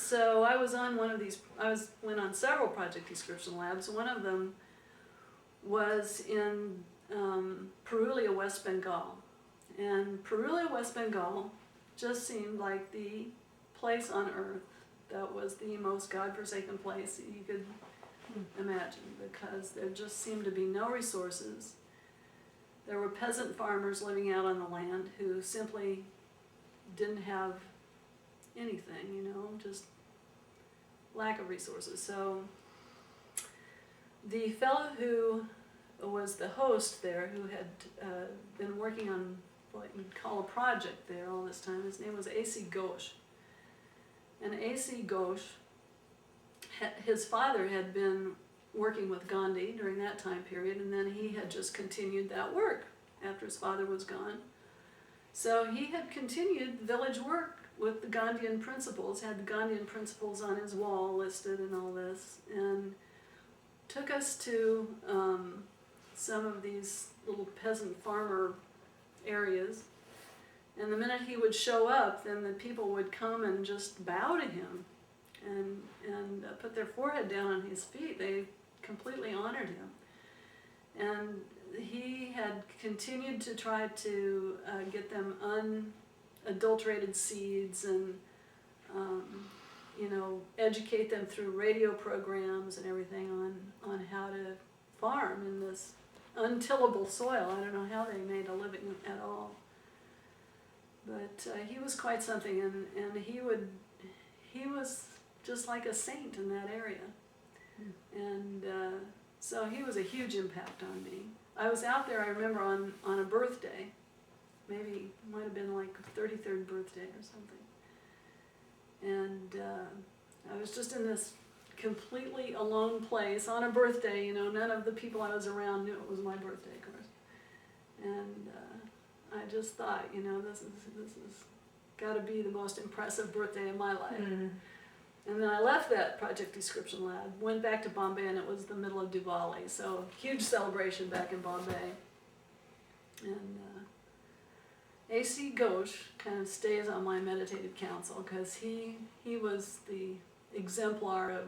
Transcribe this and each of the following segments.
So I was on one of these, went on several project description labs. One of them was in Purulia, West Bengal. And Purulia, West Bengal just seemed like the place on earth that was the most godforsaken place that you could imagine, because there just seemed to be no resources. There were peasant farmers living out on the land who simply didn't have anything, you know, just lack of resources. So the fellow who was the host there, who had been working on what you'd call a project there all this time, his name was A.C. Ghosh. And A.C. Ghosh, his father had been working with Gandhi during that time period, and then he had just continued that work after his father was gone. So he had continued village work with the Gandhian principles, had the Gandhian principles on his wall listed and all this, and took us to some of these little peasant farmer areas. And the minute he would show up, then the people would come and just bow to him and put their forehead down on his feet. They completely honored him. And he had continued to try to get them unadulterated seeds and you know, educate them through radio programs and everything on how to farm in this untillable soil. I don't know how they made a living at all. But he was quite something, and he was just like a saint in that area. And so he was a huge impact on me. I was out there, I remember, on a birthday. Maybe it might have been like 33rd birthday or something. And I was just in this completely alone place on a birthday, you know, none of the people I was around knew it was my birthday, of course. And I just thought, you know, this is got to be the most impressive birthday of my life. Mm-hmm. And then I left that project description lab, went back to Bombay, and it was the middle of Diwali, so huge celebration back in Bombay. And A.C. Ghosh kind of stays on my meditative council, because he was the exemplar of,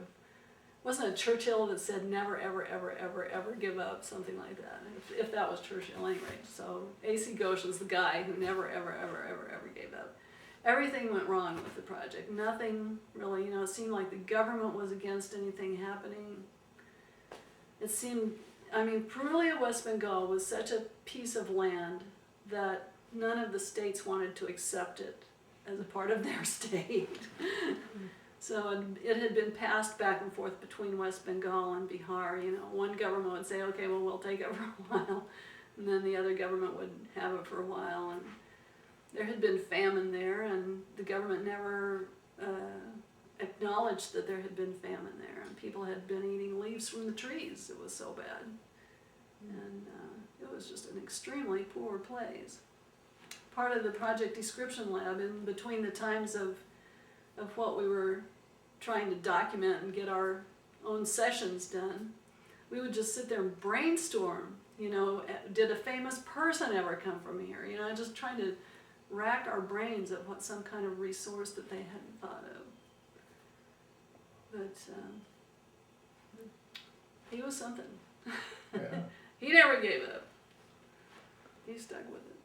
wasn't it Churchill that said never, ever, ever, ever, ever give up, something like that, if that was Churchill anyway. So A.C. Ghosh is the guy who never, ever, ever, ever, ever gave up. Everything went wrong with the project. Nothing really, you know, it seemed like the government was against anything happening. It seemed, I mean, Purulia, West Bengal was such a piece of land that none of the states wanted to accept it as a part of their state. So it had been passed back and forth between West Bengal and Bihar. You know, one government would say, okay, well, we'll take it for a while. And then the other government would have it for a while. And there had been famine there, and the government never acknowledged that there had been famine there. And people had been eating leaves from the trees. It was so bad. And it was just an extremely poor place. Part of the project description lab, in between the times of what we were trying to document and get our own sessions done, we would just sit there and brainstorm, you know, did a famous person ever come from here? You know, just trying to rack our brains at what some kind of resource that they hadn't thought of. But he was something. Yeah. He never gave up. He stuck with it.